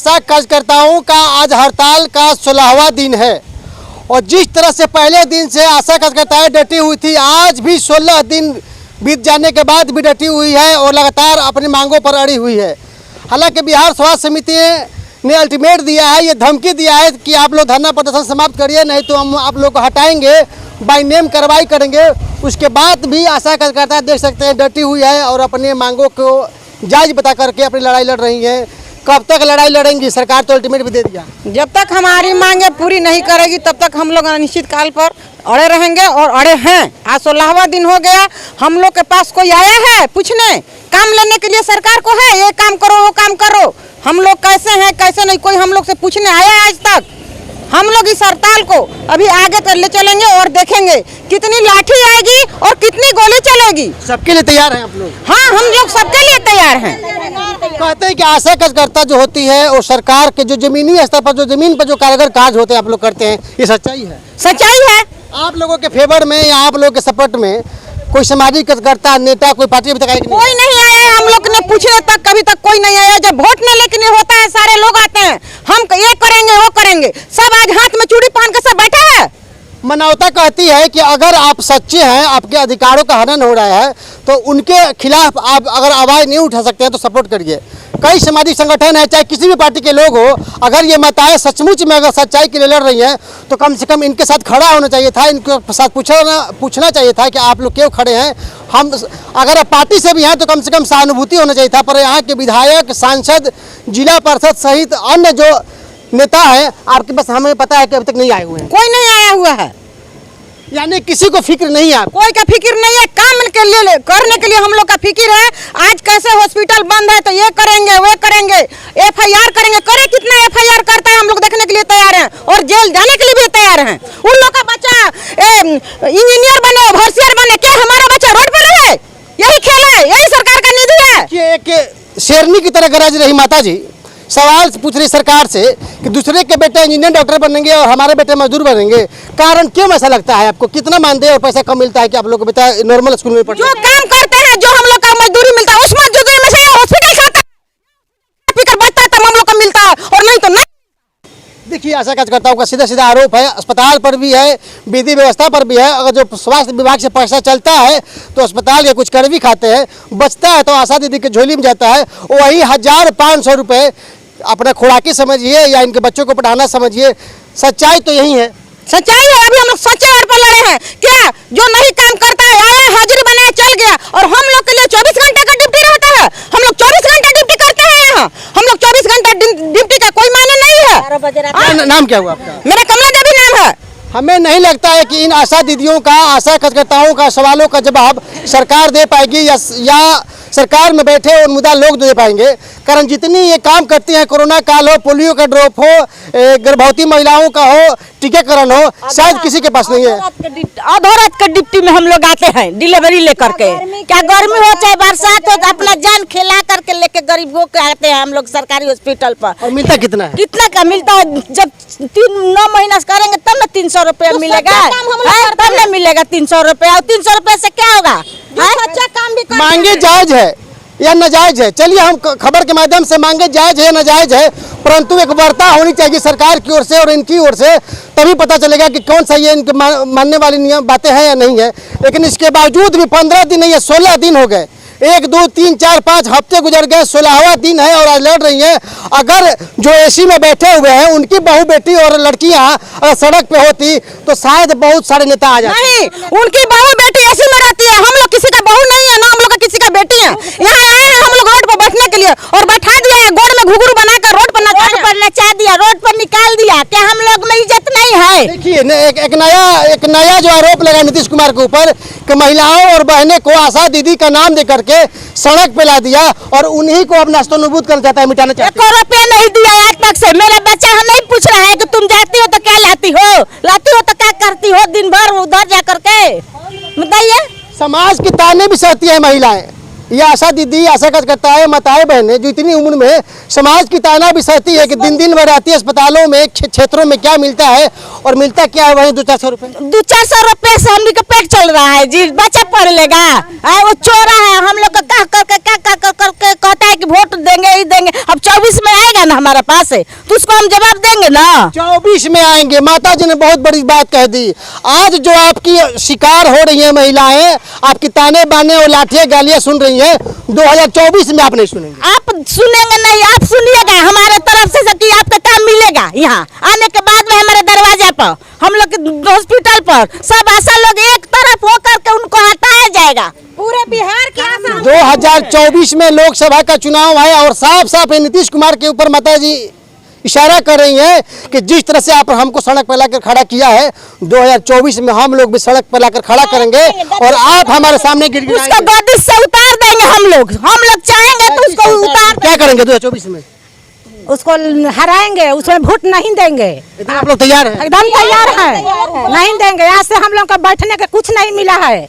आशा कार्यकर्ताओं का आज हड़ताल का 16वां दिन है और जिस तरह से पहले दिन से आशा कार्यकर्ताएं डटी हुई थी, आज भी 16 दिन बीत जाने के बाद भी डटी हुई है और लगातार अपनी मांगों पर अड़ी हुई है। हालांकि बिहार स्वास्थ्य समिति ने अल्टीमेट दिया है, ये धमकी दिया है कि आप लोग धरना प्रदर्शन समाप्त करिए, नहीं तो हम आप लोग को हटाएंगे, बाय नेम कार्रवाई करेंगे। उसके बाद भी आशा कार्यकर्ता देख सकते हैं डटी हुई है और अपने मांगों को जायज बता करके अपनी लड़ाई लड़ रही हैं। कब तक लड़ाई लड़ेंगी? सरकार तो अल्टीमेट भी दे दिया। जब तक हमारी मांगे पूरी नहीं करेगी तब तक हम लोग अनिश्चित काल पर अड़े रहेंगे और अड़े हैं। आज 16वां दिन हो गया, हम लोग के पास कोई आया है पूछने, काम लेने के लिए सरकार को है, ये काम करो वो काम करो, हम लोग कैसे हैं कैसे नहीं, कोई हम लोग से पूछने आया आज तक? हम लोग इस हड़ताल को अभी आगे कर ले चलेंगे और देखेंगे कितनी लाठी आएगी और कितनी गोली चलेगी। सबके लिए तैयार हैं आप लोग? हाँ, हम लोग सबके लिए तैयार हैं। कहते हैं कि आशा कार्यकर्ता जो होती है और सरकार के जो जमीनी स्तर पर, जो जमीन पर जो कारगर कार्य होते हैं आप लोग करते हैं, ये सच्चाई है? सच्चाई है। आप लोगों के फेवर में या आप लोगों के सपोर्ट में कोई सामाजिक कार्यकर्ता, नेता, कोई पार्टी अभी तक आई? कोई नहीं आया है, हम लोग ने पूछने तक कभी तक कोई नहीं आया। जब वोट ने लेकिन होता है सारे लोग आते हैं, हम ये करेंगे वो करेंगे, सब आज हाथ में चूड़ी पहन के सब बैठा है। मानवता कहती है कि अगर आप सच्चे हैं, आपके अधिकारों का हनन हो रहा है, तो उनके खिलाफ आप अगर आवाज़ नहीं उठा सकते हैं तो सपोर्ट करिए। कई सामाजिक संगठन है, चाहे किसी भी पार्टी के लोग हो, अगर ये माताएं सचमुच में अगर सच्चाई के लिए लड़ रही हैं तो कम से कम इनके साथ खड़ा होना चाहिए था, इनके साथ पूछना चाहिए था कि आप लोग क्यों खड़े हैं। हम अगर आप पार्टी से भी हैं तो कम से कम सहानुभूति होना चाहिए था, पर यहाँ के विधायक, सांसद, जिला परिषद सहित अन्य जो नेता है आपके पास, हमें पता है कि अभी तक नहीं आए हुए हैं। कोई नहीं आया हुआ है, यानी किसी को फिक्र नहीं है? कोई का फिक्र नहीं है। काम के लिए करने के लिए हम लोग का फिक्र है। आज कैसे हॉस्पिटल बंद है तो ये करेंगे वो करेंगे, FIR करेंगे, करे कितना FIR करता है हम लोग देखने के लिए तैयार हैं और जेल जाने के लिए भी तैयार हैं। उन लोग का बच्चा इंजीनियर बने, होशियार बने, क्या हमारा बच्चा रोड पर रहे? यही खेल है, यही सरकार का निधि है कि एक शेरनी की तरह गरज रही माता जी सवाल पूछ रही सरकार से कि दूसरे के बेटे इंजीनियर डॉक्टर बनेंगे और हमारे बेटे मजदूर बनेंगे। कारण क्यों ऐसा लगता है आपको? कितना मानदेय और पैसा कम मिलता है कि आप लोग को बेटा नॉर्मल स्कूल में पढ़ते हैं? जो काम करते हैं, जो हम लोग का मजदूरी मिलता है, उस मजदूरी में से हॉस्पिटल खाता है, बचता है तब हम लोग का मिलता है और नहीं तो नहीं। देखिए, आशा कार्यकर्ताओं का सीधा सीधा आरोप है, अस्पताल पर भी है, विधि व्यवस्था पर भी है। अगर जो स्वास्थ्य विभाग से पैसा चलता है तो अस्पताल के कुछ कर भी खाते हैं, बचता है तो आशा दीदी की झोली में जाता है। वही 1500 रुपये अपना खुराकी समझिए या इनके बच्चों को पढ़ाना समझिए। सच्चाई तो यही है। सच्चाई है। अभी हम लोग सच्चे और पर लड़े हैं। क्या जो नहीं काम करता है आया, हाजिरी बनाया, चल गया, और हम लोग के लिए 24 घंटे का ड्यूटी रहता है। हम लोग 24 घंटे ड्यूटी करते हैं यहाँ। हम लोग 24 घंटे ड्यूटी का कोई मायने नहीं है। नाम क्या हुआ आपका? मेरा कमला देवी नाम है। हमें नहीं लगता है कि इन आशा दीदियों का, आशा कार्यकर्ताओं का सवालों का जवाब सरकार दे पाएगी या सरकार में बैठे और मुद्दा लोग दे पाएंगे। कारण जितनी ये काम करती हैं, कोरोना काल हो, पोलियो का ड्रॉप हो, गर्भवती महिलाओं का हो, टीकाकरण हो, शायद किसी के पास नहीं है। आधा रात का ड्यूटी में हम लोग आते हैं डिलीवरी लेकर के, क्या गर्मी हो चाहे बरसात हो, अपना जान खिला करके लेके गरीबों के आते हैं हम लोग सरकारी हॉस्पिटल पर। और मिलता कितना है? कितना का मिलता है? जब 9 महीना करेंगे तब ना 300 रुपया मिलेगा, तब ना मिलेगा 300 रुपया। और 300 रुपये से क्या होगा? अच्छा काम भी मांगे जायज है या नाजायज है? चलिए हम खबर के माध्यम से मांगे जायज है नाजायज है, परंतु एक वार्ता होनी चाहिए सरकार की ओर से और इनकी ओर से, तभी पता चलेगा कि कौन सा ये इनके मानने वाली नियम बातें हैं या नहीं है। लेकिन इसके बावजूद भी 15 दिन नहीं है, 16 दिन हो गए, 1 2 3 4 5 हफ्ते गुजर गए, 16वां दिन है और आज लड़ रही हैं। अगर जो AC में बैठे हुए हैं उनकी बहू बेटी और लड़कियां अगर सड़क पे होती तो शायद बहुत सारे नेता आ जाते। नहीं, उनकी बहू बेटी AC में रहती है, हम लोग किसी का बहू नहीं है ना, हम लोग का किसी का बेटी है। यहाँ आए हैं हम लोग रोड पर बैठने के लिए और बैठा दिया है, गोड़ में घुघरू बनाकर रोड पर नचा दिया, रोड पर निकाल दिया। क्या हम लोग में इज्जत नहीं है? देखिए, एक नया जो आरोप लगा नीतीश कुमार के ऊपर कि महिलाओं और बहनें को आशा दीदी का नाम दे करके सड़क पे ला दिया और उन्हीं को अब नास्तोनुबूद करना चाहता है, मिटाना चाहता है। 1 रुपया नहीं दिया आज तक से। मेरा बच्चा हम नहीं पूछ रहा है कि तुम जाती हो तो क्या लाती हो तो क्या करती हो दिन भर उधर जा करके, बताइए। समाज की ताने भी सहती है महिलाएं, ये आशा दीदी, आशा कार्यकर्ताएं, माताएं बहनें जो इतनी उम्र में समाज की ताना भी सहती है कि दिन दिन भर आती है अस्पतालों में, क्षेत्रों में क्या मिलता है और मिलता क्या है वही 200-400 रुपए। 200-400 रुपए से हम लोग का पेट चल रहा है जी। बच्चा पढ़ लेगा, वो चोरा है। हम लोग का करके कहता है कि वोट देंगे ही देंगे। अब 24 में आएगा ना हमारे पास है तो उसको हम जवाब देंगे ना। 24 में आएंगे। माता जी ने बहुत बड़ी बात कह दी। आज जो आपकी शिकार हो रही है महिलाएं, आपकी ताने बाने और लाठियां गालियां सुन रही हैं, 2024 में आप नहीं सुनेंगे। आप सुनेंगे नहीं, आप सुनिएगा हमारे तरफ से कि आपका काम मिलेगा। यहाँ आने के बाद में हमारे दरवाजा पर, हम लोग के हॉस्पिटल पर सब आशा लोग एक तरफ होकर के उनको हटाया जाएगा। पूरे बिहार के आशा 2024 में लोकसभा का चुनाव है और साफ साफ नीतीश कुमार के ऊपर माता जी इशारा कर रही हैं कि जिस तरह से आप हमको सड़क पर लाकर खड़ा किया है, 2024 में हम लोग भी सड़क पर लाकर खड़ा करेंगे और आप हमारे सामने उसको गद्दी से उतार देंगे। हम लोग चाहेंगे तो उसको उतार। क्या करेंगे 2024 में? उसको हराएंगे, उसमें वोट नहीं देंगे। आप लोग तैयार हैं? एकदम तैयार है, नहीं देंगे। आज से हम लोग का बैठने का कुछ नहीं मिला है।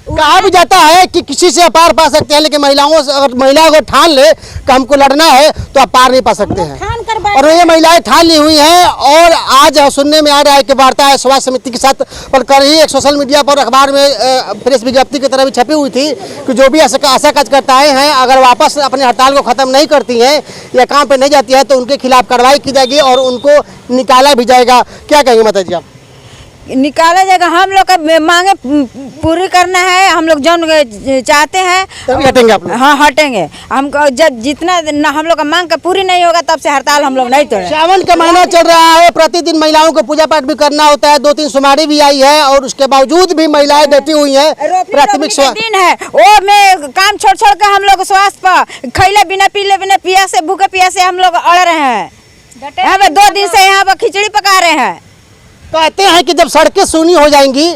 कहा भी जाता है कि किसी से पार पा सकते हैं, लेकिन महिलाओं से, अगर महिला को ठान ले कि हमको लड़ना है तो आप पार नहीं पा सकते हैं। और ये महिलाएं ठान ली हुई हैं। और आज सुनने में आ रहा है कि वार्ता है स्वास्थ्य समिति के साथ, पर कल ही एक सोशल मीडिया पर अखबार में प्रेस विज्ञप्ति की तरह भी छपी हुई थी कि जो भी आशा कार्यकर्ताएं हैं अगर वापस अपने हड़ताल को खत्म नहीं करती हैं या काम पे नहीं जाती है तो उनके खिलाफ कार्रवाई की जाएगी और उनको निकाला भी जाएगा। क्या कहेंगे माता जी आप? निकाला जाएगा। हम लोग का मांगे पूरी करना है। हम लोग जो चाहते हैं तभी हटेंगे आप लोग? हाँ हटेंगे। हमको जब जितना हम लोग का मांग का पूरी नहीं होगा तब से हड़ताल हम लोग नहीं तोड़ेंगे। सावन का महीना चल रहा है, प्रतिदिन महिलाओं को पूजा पाठ भी करना होता है। 2-3 सोमवारी भी आई है और उसके बावजूद भी महिलाएं डटी हुई हैं। प्राथमिक दिन है वो में काम छोड़ छोड़ के हम लोग स्वास्थ्य पर खैले बिना पीले बिना पियासे भूखे पियासे हम लोग अड़ रहे हैं। यहाँ पे 2 दिन से यहाँ पर खिचड़ी पका रहे हैं। कहते हैं कि जब सड़कें सूनी हो जाएंगी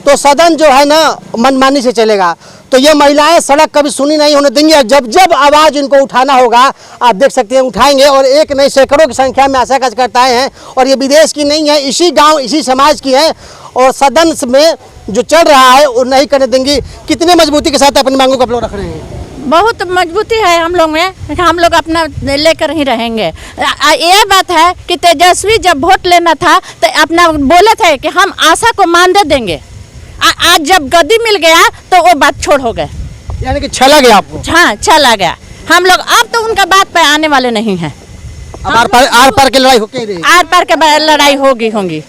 तो सदन जो है ना मनमानी से चलेगा। तो ये महिलाएं सड़क कभी सूनी नहीं होने देंगी। जब जब आवाज़ इनको उठाना होगा आप देख सकते हैं उठाएंगे। और एक नहीं सैकड़ों की संख्या में आशा कार्यकर्ताएं हैं और ये विदेश की नहीं है, इसी गांव इसी समाज की है। और सदन में जो चल रहा है वो नहीं करने देंगी। कितने मजबूती के साथ अपनी मांगों को आप लोग रख रहे हैं? बहुत मजबूती है हम लोग में, हम लोग अपना लेकर ही रहेंगे। ये बात है कि तेजस्वी जब वोट लेना था तो अपना बोले थे कि हम आशा को मानदेय देंगे। आज जब गद्दी मिल गया तो वो बात छोड़ हो गए, यानी कि छला गया आपको? हाँ चला गया। हम लोग अब तो उनका बात पे आने वाले नहीं हैं। अब आर पार की लड़ाई होके ही रही। आर पार के लड़ाई होगी।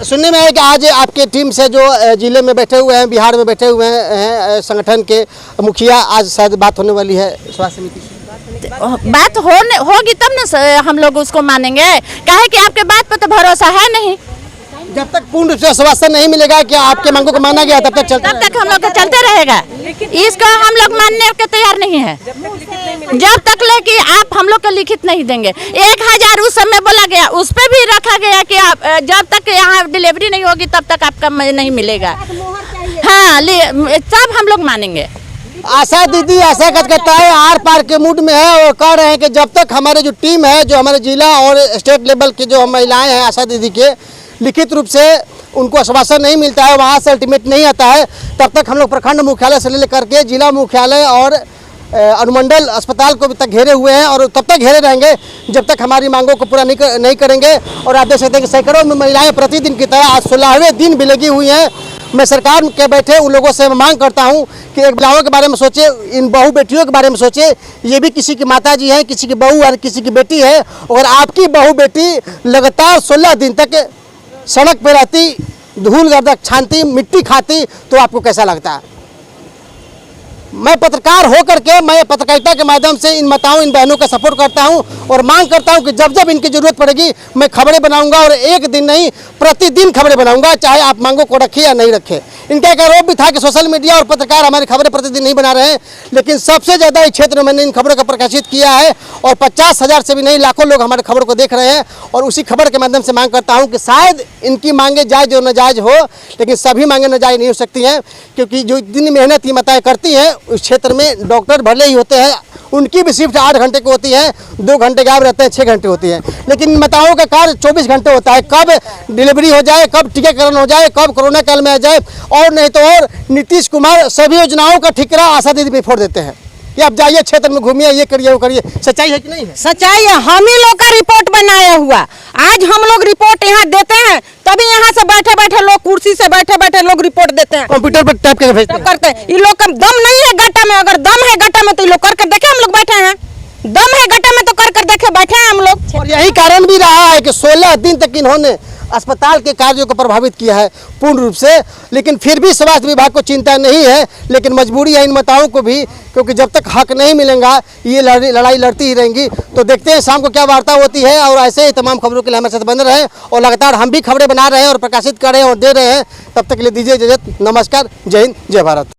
सुनने में है कि आज आपके टीम से जो जिले में बैठे हुए हैं, बिहार में बैठे हुए हैं संगठन के मुखिया, आज शायद बात होने वाली है स्वास्थ्य समिति से। बात होगी तब ना हम लोग उसको मानेंगे। काहे कि आपके बात पर तो भरोसा है नहीं। जब तक पूर्ण रूप से आश्वासन नहीं मिलेगा कि आपके मांगों को माना गया तब तक हम लोग का चलते रहेगा। इसको हम लोग मानने के तैयार नहीं है जब तक ले कि आप हम लोग को लिखित नहीं देंगे। 1000 उस समय बोला गया, उस पर भी रखा गया कि आप जब तक यहाँ डिलीवरी नहीं होगी तब तक आपका नहीं मिलेगा। हाँ तब हम लोग मानेंगे। आशा दीदी, आशा कार्यकर्ताएं आर पार के मूड में है और कह रहे हैं कि जब तक हमारे जो टीम है, जो हमारे जिला और स्टेट लेवल की जो महिलाएं हैं आशा दीदी के, लिखित रूप से उनको आश्वासन नहीं मिलता है, वहाँ से अल्टीमेट नहीं आता है, तब तक हम लोग प्रखंड मुख्यालय से लेकर के जिला मुख्यालय और अनुमंडल अस्पताल को तक घेरे हुए हैं और तब तक घेरे रहेंगे जब तक हमारी मांगों को पूरा नहीं करेंगे। और आप देख सकते हैं कि सैकड़ों में महिलाएं प्रतिदिन की तरह आज 16वें दिन भी लगी हुई हैं। मैं सरकार के बैठे उन लोगों से मांग करता हूं कि एक महिलाओं के बारे में सोचे, इन बहू बेटियों के बारे में सोचे। ये भी किसी की माता जी हैं, किसी की बहू और किसी की बेटी है। और आपकी बहू बेटी लगातार 16 दिन तक सड़क पर रहती, धूल गर्दक छानती, मिट्टी खाती, तो आपको कैसा लगता है? मैं पत्रकार होकर के, मैं पत्रकारिता के माध्यम से इन माताओं, इन बहनों का सपोर्ट करता हूं और मांग करता हूं कि जब जब इनकी जरूरत पड़ेगी मैं खबरें बनाऊंगा और एक दिन नहीं प्रतिदिन खबरें बनाऊंगा, चाहे आप मांगों को रखें या नहीं रखें। इनका एक आरोप भी था कि सोशल मीडिया और पत्रकार हमारी खबरें प्रतिदिन नहीं बना रहे हैं, लेकिन सबसे ज़्यादा इस क्षेत्र में मैंने इन खबरों को प्रकाशित किया है और 50,000 से भी नहीं लाखों लोग हमारे खबर को देख रहे हैं। और उसी खबर के माध्यम से मांग करता हूं कि शायद इनकी मांगे जायज़ और नाजायज़ हो, लेकिन सभी मांगे नाजायज़ नहीं हो सकती हैं, क्योंकि जो इतनी मेहनत ये माताएं करती हैं उस क्षेत्र में, डॉक्टर भले ही होते हैं उनकी भी शिफ्ट 8 घंटे की होती है, 2 घंटे गायब रहते हैं, 6 घंटे होती है। लेकिन नेताओं का कार्य 24 घंटे होता है, कब डिलीवरी हो जाए, कब टीकाकरण हो जाए, कब कोरोना काल में आ जाए। और नहीं तो और नीतीश कुमार सभी योजनाओं का ठिकरा आशा दीदी पे फोड़ देते हैं कि आप जाइए क्षेत्र में घूमिए, ये करिए वो करिए। सच्चाई है कि नहीं है? सच्चाई है, हम ही लोग का रिपोर्ट बनाया हुआ। आज हम लोग रिपोर्ट यहाँ देते हैं, तभी यहाँ से बैठे बैठे लोग, कुर्सी से बैठे बैठे लोग रिपोर्ट देते हैं, कंप्यूटर पर टाइप करके भेजते तब हैं। करते हैं। ये लोग का दम नहीं है गट्टा में, अगर दम है गट्टा में तो ये लोग करके देखे, हम लोग बैठे हैं। दम है गट्टा में तो कर देखे बैठे हैं हम लोग। और यही कारण भी रहा है कि 16 दिन तक इन्होंने अस्पताल के कार्यों को प्रभावित किया है पूर्ण रूप से। लेकिन फिर भी स्वास्थ्य विभाग को चिंता नहीं है, लेकिन मजबूरी है इन नेताओं को भी, क्योंकि जब तक हक नहीं मिलेगा ये लड़ाई लड़ती ही रहेंगी। तो देखते हैं शाम को क्या वार्ता होती है, और ऐसे ही तमाम खबरों के लिए हमारे साथ बने रहे और लगातार हम भी खबरें बना रहे हैं और प्रकाशित कर रहे हैं और दे रहे हैं। तब तक के लिए दीजिए इजाजत, नमस्कार, जय हिंद, जय भारत।